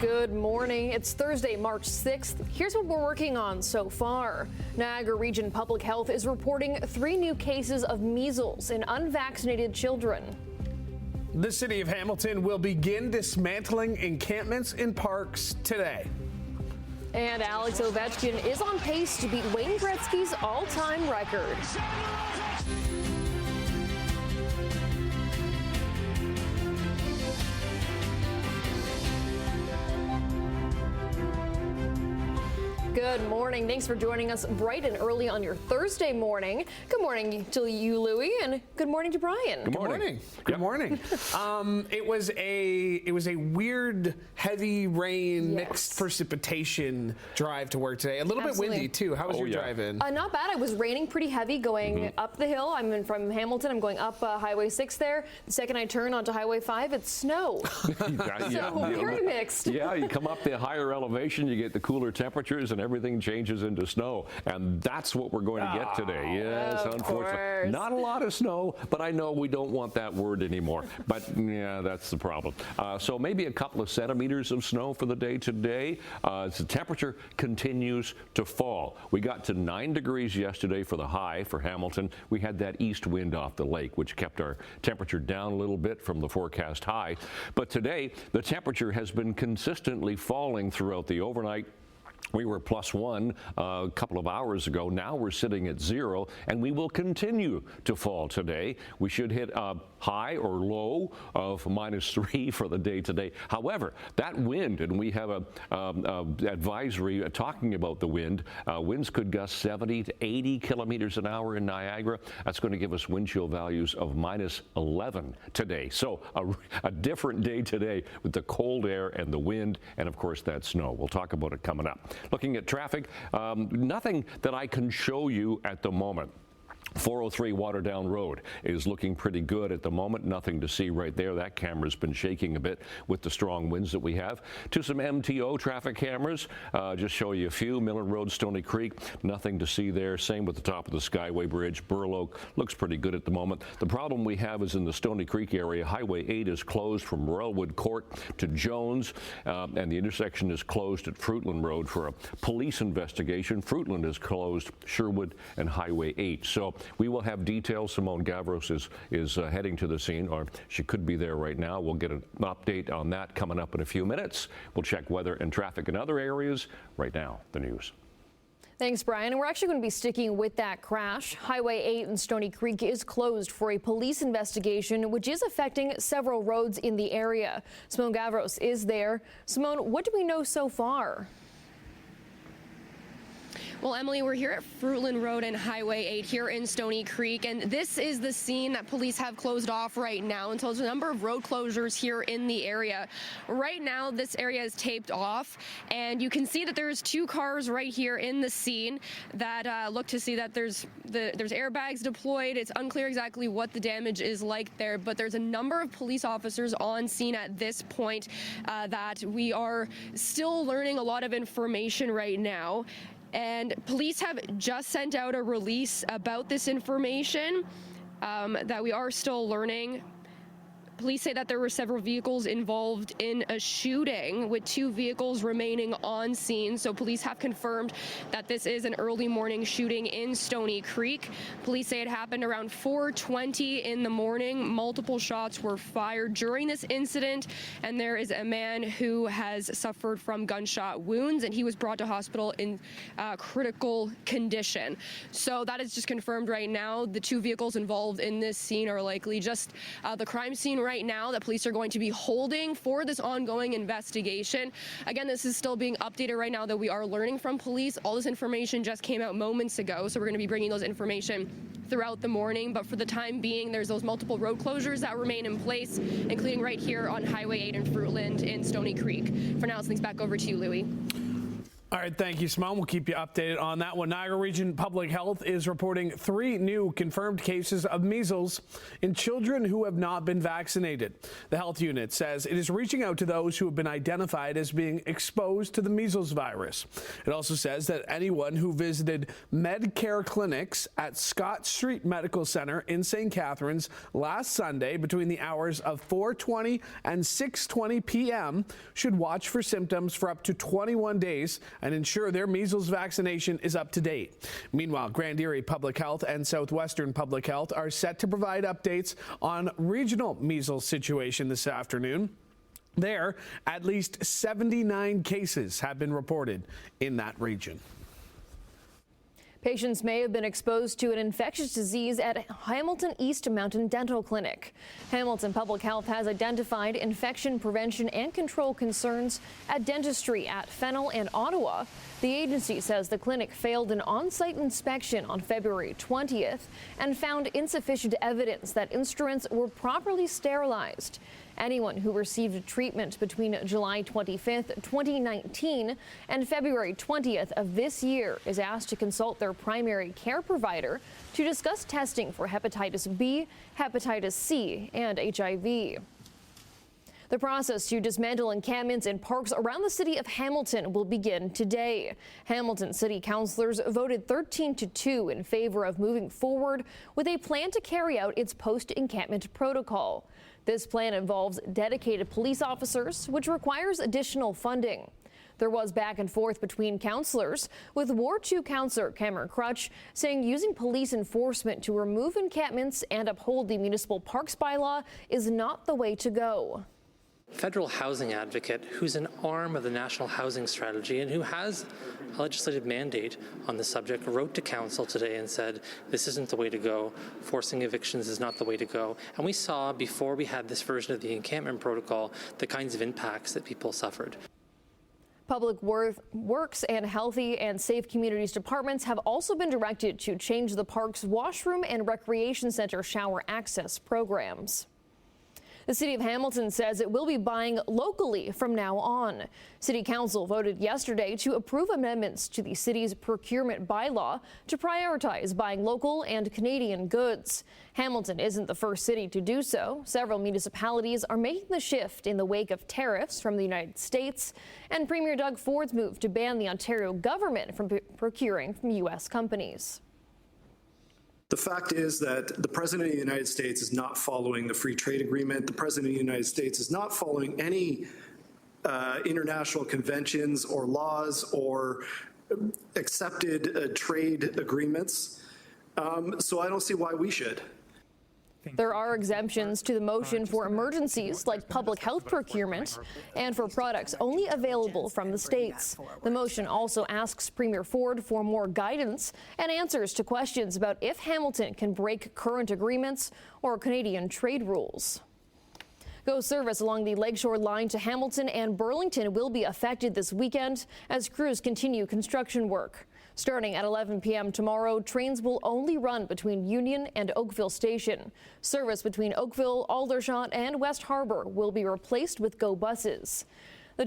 Good morning. It's Thursday, March 6th. Here's what we're working on so far. Niagara Region Public Health is reporting 3 new cases of measles in unvaccinated children. The city of Hamilton will begin dismantling encampments in parks today. And Alex Ovechkin is on pace to beat Wayne Gretzky's all-time record. Good morning. Thanks for joining us bright and early on your Thursday morning. Good morning to you, Louie, and good morning to Brian. Good morning. Good morning. It was a weird, heavy rain, mixed precipitation drive to work today. A little bit windy too. How was your drive in? Not bad. It was raining pretty heavy going up the hill. I'm from Hamilton. I'm going up Highway 6 there. The second I turn onto Highway 5, it's snow. Very mixed. Yeah, you come up the higher elevation, you get the cooler temperatures, and everything changes into snow, and that's what we're going to get today. Yes, unfortunately. Not a lot of snow, but I know we don't want that word anymore. But yeah, that's the problem. So maybe a couple of centimeters of snow for the day today. As the temperature continues to fall. We got to 9 degrees yesterday for the high for Hamilton. We had that east wind off the lake, which kept our temperature down a little bit from the forecast high. But today, the temperature has been consistently falling throughout the overnight. We were +1 a couple of hours ago. Now we're sitting at 0, and we will continue to fall today. We should hit a high or low of -3 for the day today. However, that wind, and we have a advisory talking about the wind. Winds could gust 70 to 80 kilometers an hour in Niagara. That's going to give us wind chill values of -11 today. So a different day today with the cold air and the wind, and of course that snow. We'll talk about it coming up. Looking at traffic, nothing that I can show you at the moment. 403 Waterdown Road is looking pretty good at the moment. Nothing to see right there. That camera's been shaking a bit with the strong winds that we have. To some MTO traffic cameras, just show you a few. Miller Road, Stoney Creek, nothing to see there. Same with the top of the Skyway Bridge. Burloak looks pretty good at the moment. The problem we have is in the Stoney Creek area. Highway 8 is closed from Royalwood Court to Jones, and the intersection is closed at Fruitland Road for a police investigation. Fruitland is closed, Sherwood and Highway 8. So we will have details. Simone Gavros is heading to the scene, or she could be there right now. We'll get an update on that coming up in a few minutes. We'll check weather and traffic in other areas. Right now, the news. Thanks, Brian. And we're actually going to be sticking with that crash. Highway 8 in Stoney Creek is closed for a police investigation, which is affecting several roads in the area. Simone Gavros is there. Simone, what do we know so far? Well, Emily, we're here at Fruitland Road and Highway 8 here in Stoney Creek, and this is the scene that police have closed off right now until there's a number of road closures here in the area. Right now, this area is taped off, and you can see that there's 2 cars right here in the scene that look to see that there's airbags deployed. It's unclear exactly what the damage is like there, but there's a number of police officers on scene at this point that we are still learning a lot of information right now. And police have just sent out a release about this information that we are still learning. Police say that there were several vehicles involved in a shooting, with 2 vehicles remaining on scene. So police have confirmed that this is an early morning shooting in Stoney Creek. Police say it happened around 4:20 in the morning. Multiple shots were fired during this incident, and there is a man who has suffered from gunshot wounds, and he was brought to hospital in critical condition. So that is just confirmed right now. The 2 vehicles involved in this scene are likely just the crime scene right now that police are going to be holding for this ongoing investigation. Again, this is still being updated right now that we are learning from police. All this information just came out moments ago, so we're going to be bringing those information throughout the morning. But for the time being, there's those multiple road closures that remain in place, including right here on Highway 8 in Fruitland in Stoney Creek. For now, things back over to you, Louie. All right, thank you, Simone. We'll keep you updated on that one. Niagara Region Public Health is reporting 3 new confirmed cases of measles in children who have not been vaccinated. The health unit says it is reaching out to those who have been identified as being exposed to the measles virus. It also says that anyone who visited Medcare clinics at Scott Street Medical Center in St. Catharines last Sunday between the hours of 4:20 and 6:20 p.m. should watch for symptoms for up to 21 days and ensure their measles vaccination is up to date. Meanwhile, Grand Erie Public Health and Southwestern Public Health are set to provide updates on regional measles situation this afternoon. There, at least 79 cases have been reported in that region. Patients may have been exposed to an infectious disease at Hamilton East Mountain Dental Clinic. Hamilton Public Health has identified infection prevention and control concerns at dentistry at Fennel and Ottawa. The agency says the clinic failed an on-site inspection on February 20th and found insufficient evidence that instruments were properly sterilized. Anyone who received treatment between July 25th, 2019 and February 20th of this year is asked to consult their primary care provider to discuss testing for hepatitis B, hepatitis C, and HIV. The process to dismantle encampments in parks around the city of Hamilton will begin today. Hamilton City Councilors voted 13-2 in favor of moving forward with a plan to carry out its post-encampment protocol. This plan involves dedicated police officers, which requires additional funding. There was back and forth between councillors, with Ward 2 Councillor Cameron Crutch saying using police enforcement to remove encampments and uphold the municipal parks bylaw is not the way to go. Federal housing advocate who's an arm of the National Housing Strategy and who has a legislative mandate on the subject wrote to council today and said this isn't the way to go, forcing evictions is not the way to go. And we saw before we had this version of the encampment protocol the kinds of impacts that people suffered. Public Works and Healthy and Safe Communities departments have also been directed to change the park's washroom and recreation center shower access programs. The City of Hamilton says it will be buying locally from now on. City Council voted yesterday to approve amendments to the city's procurement bylaw to prioritize buying local and Canadian goods. Hamilton isn't the first city to do so. Several municipalities are making the shift in the wake of tariffs from the United States and Premier Doug Ford's move to ban the Ontario government from procuring from U.S. companies. The fact is that the President of the United States is not following the free trade agreement. The President of the United States is not following any international conventions or laws or accepted trade agreements. So I don't see why we should. There are exemptions to the motion for emergencies like public health procurement and for products only available from the states. The motion also asks Premier Ford for more guidance and answers to questions about if Hamilton can break current agreements or Canadian trade rules. GO service along the Lakeshore line to Hamilton and Burlington will be affected this weekend as crews continue construction work. Starting at 11 p.m. tomorrow, trains will only run between Union and Oakville Station. Service between Oakville, Aldershot, and West Harbour will be replaced with GO buses. The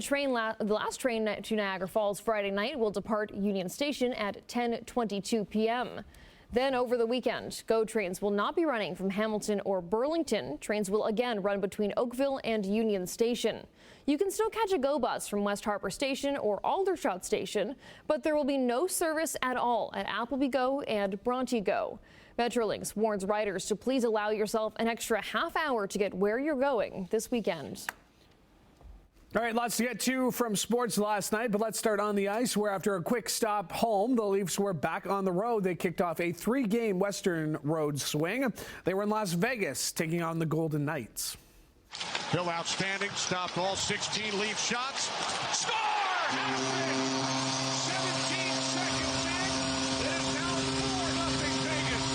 last train to Niagara Falls Friday night will depart Union Station at 10:22 p.m. Then over the weekend, GO trains will not be running from Hamilton or Burlington. Trains will again run between Oakville and Union Station. You can still catch a GO bus from West Harbour Station or Aldershot Station, but there will be no service at all at Appleby GO and Bronte GO. Metrolinx warns riders to please allow yourself an extra half hour to get where you're going this weekend. All right, lots to get to from sports last night, but let's start on the ice, where after a quick stop home, the Leafs were back on the road. They kicked off a 3-game Western Road swing. They were in Las Vegas, taking on the Golden Knights. Hill outstanding, stopped all 16 Leaf shots. Score! 17 seconds in. It is now 4-0 Vegas.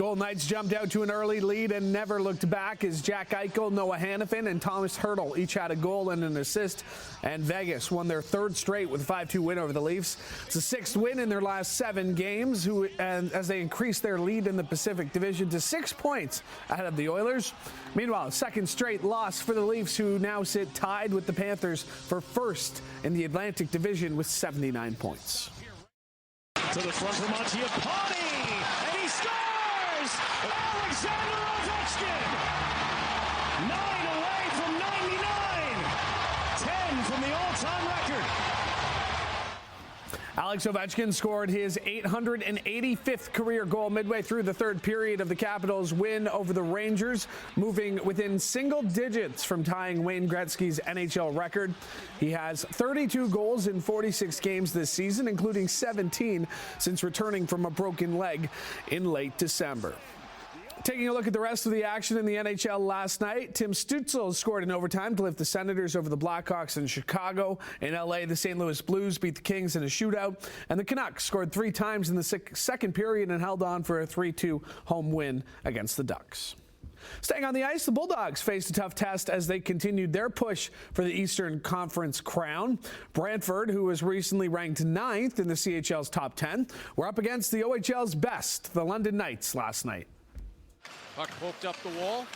Golden Knights jumped out to an early lead and never looked back as Jack Eichel, Noah Hannafin, and Thomas Hertl each had a goal and an assist. And Vegas won their third straight with a 5-2 win over the Leafs. It's a sixth win in their last 7 games, as they increase their lead in the Pacific Division to 6 points ahead of the Oilers. Meanwhile, second straight loss for the Leafs, who now sit tied with the Panthers for first in the Atlantic Division with 79 points. To the front from Montiapani, and he scores! Alexander Ovechkin! 9 away from 99, 10 from the all-time record. Alex Ovechkin scored his 885th career goal midway through the third period of the Capitals' win over the Rangers, moving within single digits from tying Wayne Gretzky's NHL record. He has 32 goals in 46 games this season, including 17 since returning from a broken leg in late December. Taking a look at the rest of the action in the NHL last night, Tim Stützle scored in overtime to lift the Senators over the Blackhawks in Chicago. In LA, the St. Louis Blues beat the Kings in a shootout, and the Canucks scored 3 times in the second period and held on for a 3-2 home win against the Ducks. Staying on the ice, the Bulldogs faced a tough test as they continued their push for the Eastern Conference crown. Brantford, who was recently ranked 9th in the CHL's top 10, were up against the OHL's best, the London Knights, last night. Puck poked up the wall.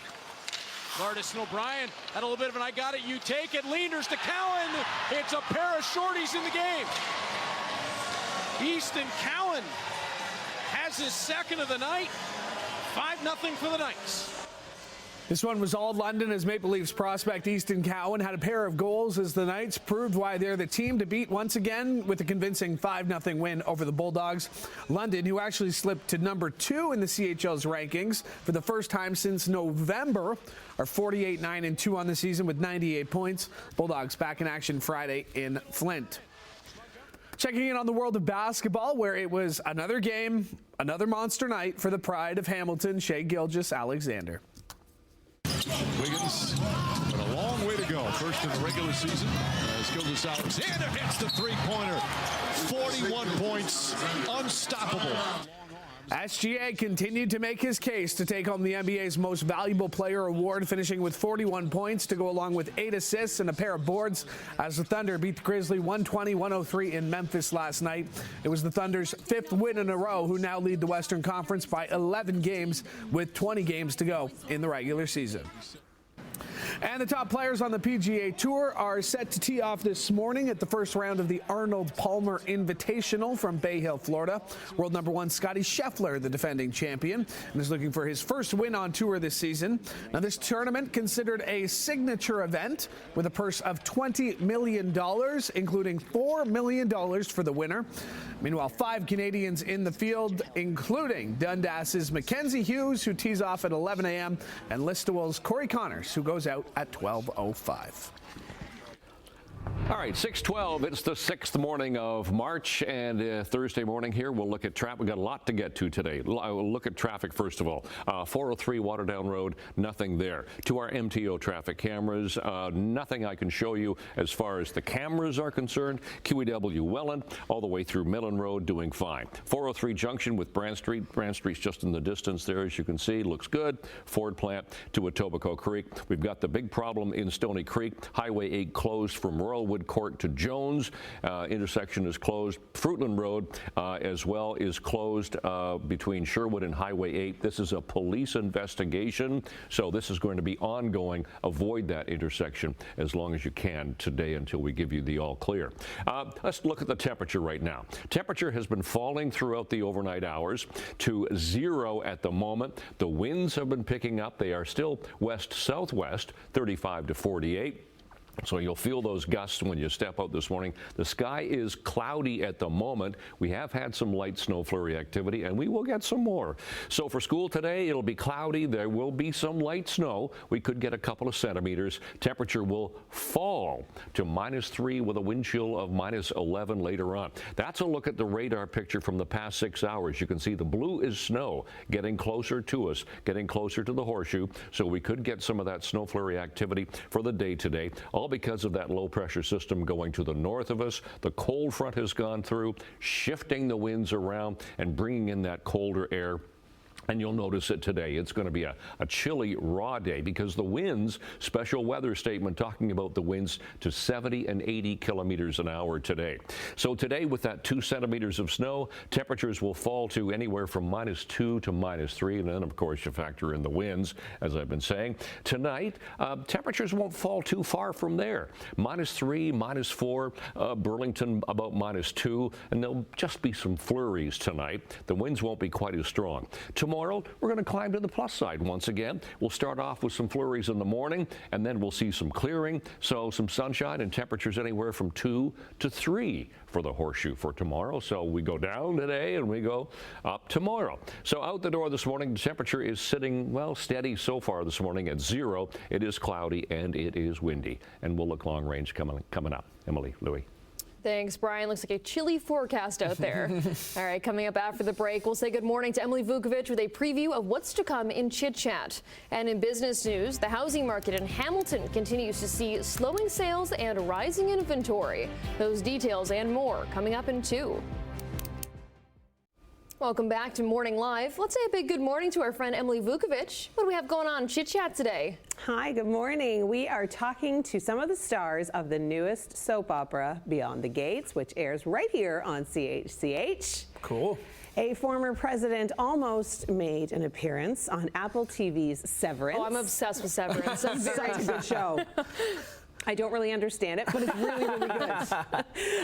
Lardis and O'Brien had a little bit of an I got it, you take it. Leaners to Cowan. It's a pair of shorties in the game. Easton Cowan has his second of the night. 5-0 for the Knights. This one was all London as Maple Leafs prospect Easton Cowan had a pair of goals as the Knights proved why they're the team to beat once again with a convincing 5-0 win over the Bulldogs. London, who actually slipped to number 2 in the CHL's rankings for the first time since November, are 48-9-2 on the season with 98 points. Bulldogs back in action Friday in Flint. Checking in on the world of basketball, where it was another game, another monster night for the pride of Hamilton, Shai Gilgeous-Alexander. Wiggins, but a long way to go. First in the regular season, as Gilgeous-Alexander hits the three-pointer. 41 points, unstoppable. SGA continued to make his case to take home the NBA's Most Valuable Player award, finishing with 41 points to go along with 8 assists and a pair of boards as the Thunder beat the Grizzlies 120-103 in Memphis last night. It was the Thunder's 5th win in a row, who now lead the Western Conference by 11 games with 20 games to go in the regular season. And the top players on the PGA Tour are set to tee off this morning at the first round of the Arnold Palmer Invitational from Bay Hill, Florida. World number 1 Scottie Scheffler, the defending champion, and is looking for his first win on tour this season. Now, this tournament considered a signature event with a purse of $20 million, including $4 million for the winner. Meanwhile, 5 Canadians in the field, including Dundas's Mackenzie Hughes, who tees off at 11 a.m., and Listowel's Corey Connors, who goes out at 12:05. All right, 6:12. It's the 6th morning of March, and Thursday morning here, we'll look at traffic. We've got a lot to get to today. We'll look at traffic first of all. 403 Waterdown Road, nothing there. To our MTO traffic cameras, nothing I can show you as far as the cameras are concerned. QEW Welland, all the way through Millen Road, doing fine. 403 Junction with Brand Street. Brand Street's just in the distance there, as you can see. Looks good. Ford Plant to Etobicoke Creek. We've got the big problem in Stoney Creek. Highway 8 closed from Royalwood Court to Jones. Intersection is closed. Fruitland Road as well is closed between Sherwood and Highway 8. This is a police investigation, so this is going to be ongoing. Avoid that intersection as long as you can today until we give you the all clear. Let's look at the temperature right now. Temperature has been falling throughout the overnight hours to 0 at the moment. The winds have been picking up. They are still west-southwest, 35 to 48. So you'll feel those gusts when you step out this morning. The sky is cloudy at the moment. We have had some light snow flurry activity, and we will get some more. So for school today, it'll be cloudy. There will be some light snow. We could get a couple of centimeters. Temperature will fall to -3 with a wind chill of -11 later on. That's a look at the radar picture from the past 6 hours. You can see the blue is snow getting closer to us, getting closer to the horseshoe. So we could get some of that snow flurry activity for the day today. All because of that low pressure system going to the north of us. The cold front has gone through, shifting the winds around and bringing in that colder air And you'll notice it today. It's going to be a chilly, raw day because the winds, special weather statement talking about the winds to 70 and 80 kilometers an hour today. So today with that 2 centimeters of snow, temperatures will fall to anywhere from -2 to -3. And then, of course, you factor in the winds, as I've been saying. Tonight, temperatures won't fall too far from there. -3, -4, Burlington about -2. And there'll just be some flurries tonight. The winds won't be quite as strong. Tomorrow, we're going to climb to the plus side once again. We'll start off with some flurries in the morning, and then we'll see some clearing. So some sunshine and temperatures anywhere from 2 to 3 for the horseshoe for tomorrow. So we go down today and we go up tomorrow. So out the door this morning, the temperature is sitting, well, steady so far this morning at 0. It is cloudy and it is windy. And we'll look long range coming up. Emily, Louie. Thanks, Brian. Looks like a chilly forecast out there. All right, coming up after the break, we'll say good morning to Emily Vukovic with a preview of what's to come in Chit Chat. And in business news, the housing market in Hamilton continues to see slowing sales and rising inventory. Those details and more coming up in 2. Welcome back to Morning Live. Let's say a big good morning to our friend Emily Vukovic. What do we have going on in Chit Chat today? Hi, good morning. We are talking to some of the stars of the newest soap opera, Beyond the Gates, which airs right here on CHCH. Cool. A former president almost made an appearance on Apple TV's Severance. Oh, I'm obsessed with Severance. It's such a good show. I don't really understand it, but it's really, really good.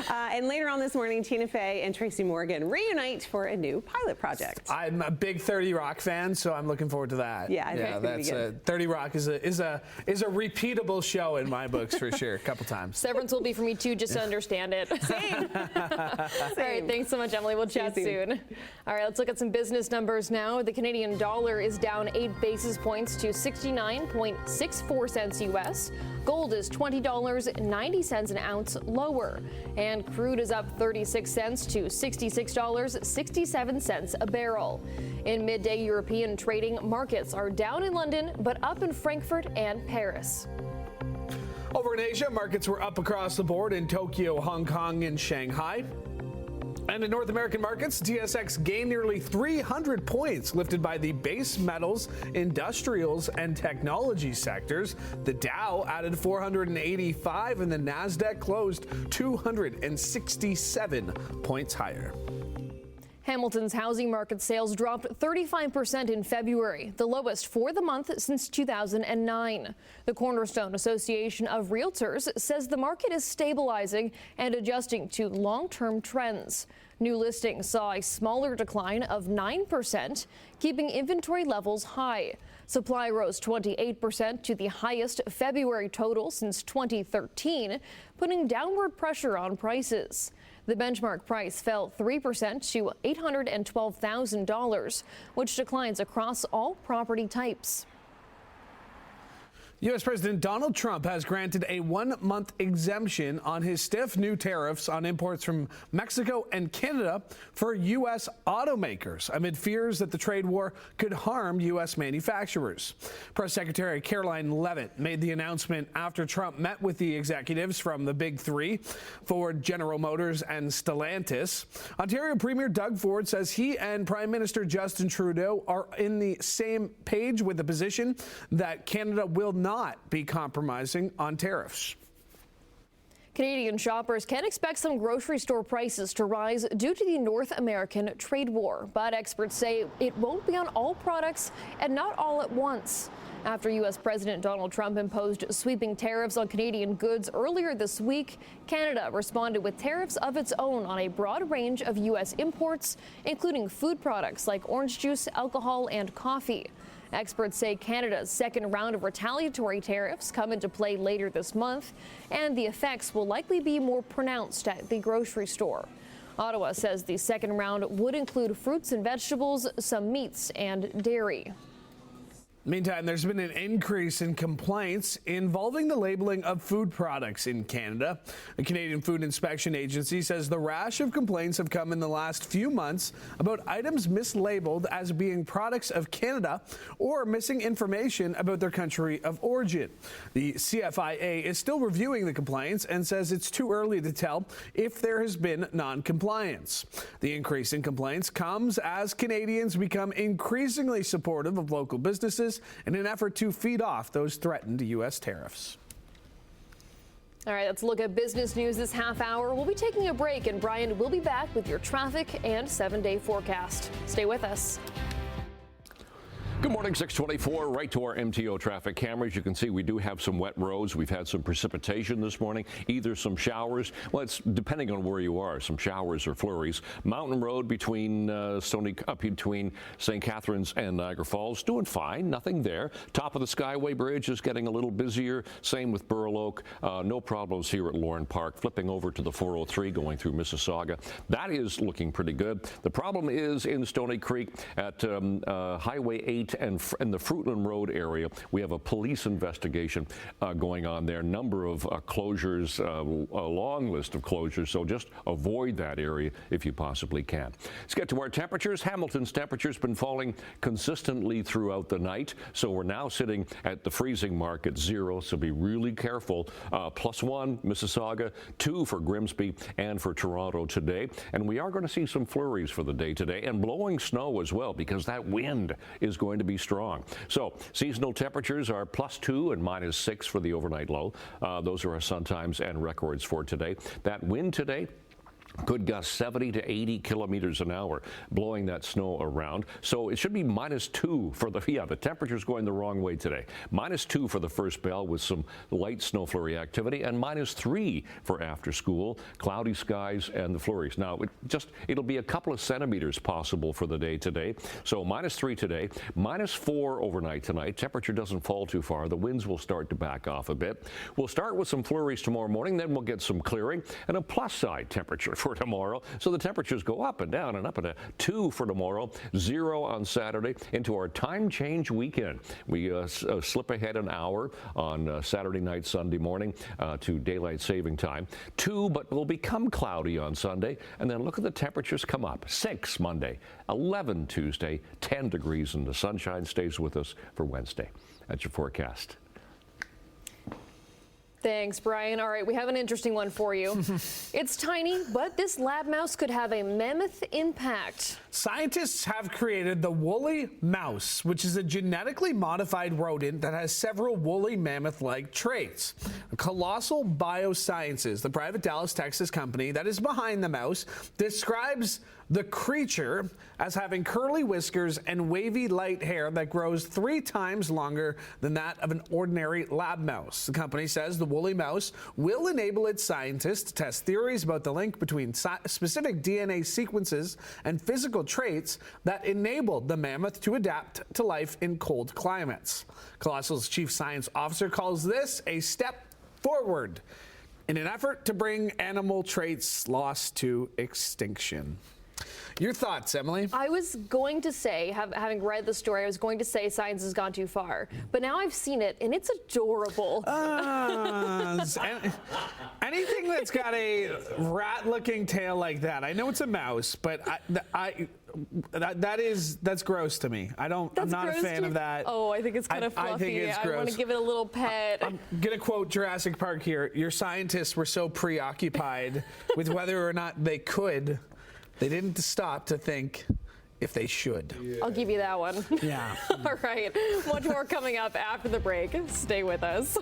And later on this morning, Tina Fey and Tracy Morgan reunite for a new pilot project. I'm a big 30 Rock fan, so I'm looking forward to that. Yeah, I think it's gonna be good. 30 Rock is a repeatable show in my books for sure, a couple times. Severance will be for me too, just to understand it. Same. All right, thanks so much, Emily. We'll chat soon. All right, let's look at some business numbers now. The Canadian dollar is down 8 basis points to 69.64 cents U.S. Gold is $20.90 an ounce lower, and crude is up 36 cents to $66.67 a barrel. In midday European trading, markets are down in London but up in Frankfurt and Paris. Over in Asia, markets were up across the board in Tokyo, Hong Kong, and Shanghai. And in North American markets, TSX gained nearly 300 points, lifted by the base metals, industrials, and technology sectors. The Dow added 485, and the NASDAQ closed 267 points higher. Hamilton's housing market sales dropped 35% in February, the lowest for the month since 2009. The Cornerstone Association of Realtors says the market is stabilizing and adjusting to long-term trends. New listings saw a smaller decline of 9%, keeping inventory levels high. Supply rose 28% to the highest February total since 2013, putting downward pressure on prices. The benchmark price fell 3% to $812,000, which declines across all property types. U.S. President Donald Trump has granted a 1-month exemption on his stiff new tariffs on imports from Mexico and Canada for U.S. automakers amid fears that the trade war could harm U.S. manufacturers. Press Secretary Caroline Leavitt made the announcement after Trump met with the executives from the Big Three, Ford, General Motors, and Stellantis. Ontario Premier Doug Ford says he and Prime Minister Justin Trudeau are in the same page with the position that Canada will not be compromising on tariffs. Canadian shoppers can expect some grocery store prices to rise due to the North American trade war, but experts say it won't be on all products and not all at once. After U.S. President Donald Trump imposed sweeping tariffs on Canadian goods earlier this week, Canada responded with tariffs of its own on a broad range of U.S. imports, including food products like orange juice, alcohol, and coffee. Experts say Canada's second round of retaliatory tariffs come into play later this month, and the effects will likely be more pronounced at the grocery store. Ottawa says the second round would include fruits and vegetables, some meats, and dairy. Meantime, there's been an increase in complaints involving the labeling of food products in Canada. The Canadian Food Inspection Agency says the rash of complaints have come in the last few months about items mislabeled as being products of Canada or missing information about their country of origin. The CFIA is still reviewing the complaints and says it's too early to tell if there has been non-compliance. The increase in complaints comes as Canadians become increasingly supportive of local businesses in an effort to feed off those threatened U.S. tariffs. All right, let's look at business news this half hour. We'll be taking a break, and Brian will be back with your traffic and 7-day forecast. Stay with us. Good morning, 624, right to our MTO traffic cameras. You can see we do have some wet roads. We've had some precipitation this morning, either some showers. Well, it's depending on where you are, some showers or flurries. Mountain Road between between St. Catharines and Niagara Falls, doing fine, nothing there. Top of the Skyway Bridge is getting a little busier. Same with Burloak. No problems here at Lorne Park. Flipping over to the 403 going through Mississauga. That is looking pretty good. The problem is in Stoney Creek at Highway 8 and in the Fruitland Road area. We have a police investigation going on there. Number of closures, a long list of closures, so just avoid that area if you possibly can. Let's get to our temperatures. Hamilton's temperature's been falling consistently throughout the night, so we're now sitting at the freezing mark at 0, so be really careful. +1 Mississauga, 2 for Grimsby and for Toronto today, and we are going to see some flurries for the day today and blowing snow as well, because that wind is going to be strong. So seasonal temperatures are +2 and -6 for the overnight low. Those are our sun times and records for today. That wind today could gust 70 to 80 kilometers an hour, blowing that snow around. So it should be -2 for the temperature's going the wrong way today. -2 for the first bell with some light snow flurry activity, and -3 for after school, cloudy skies and the flurries. Now it'll be a couple of centimeters possible for the day today. So -3 today, -4 overnight tonight. Temperature doesn't fall too far. The winds will start to back off a bit. We'll start with some flurries tomorrow morning, then we'll get some clearing and a plus side temperature for tomorrow. So the temperatures go up and down and up and down. 2 for tomorrow, 0 on Saturday, into our time change weekend. We slip ahead an hour on Saturday night, Sunday morning to daylight saving time. 2, but will become cloudy on Sunday. And then look at the temperatures come up. 6 Monday, 11 Tuesday, 10 degrees, and the sunshine stays with us for Wednesday. That's your forecast. Thanks, Brian. All right, we have an interesting one for you. It's tiny, but this lab mouse could have a mammoth impact. Scientists have created the woolly mouse, which is a genetically modified rodent that has several woolly mammoth-like traits. Colossal Biosciences, the private Dallas, Texas company that is behind the mouse, describes the creature as having curly whiskers and wavy light hair that grows 3 times longer than that of an ordinary lab mouse. The company says the woolly mouse will enable its scientists to test theories about the link between specific DNA sequences and physical traits that enabled the mammoth to adapt to life in cold climates. Colossal's chief science officer calls this a step forward in an effort to bring animal traits lost to extinction. Your thoughts, Emily? I was going to say, having read the story, I was going to say science has gone too far. But now I've seen it, and it's adorable. Anything that's got a rat-looking tail like that, I know it's a mouse, but that's gross to me. I'm not a fan of that. Oh, I think it's kind of fluffy. I think it's gross. I want to give it a little pet. I'm going to quote Jurassic Park here. Your scientists were so preoccupied with whether or not they could, they didn't stop to think if they should. Yeah. I'll give you that one. Yeah. All right. Much more coming up after the break. Stay with us.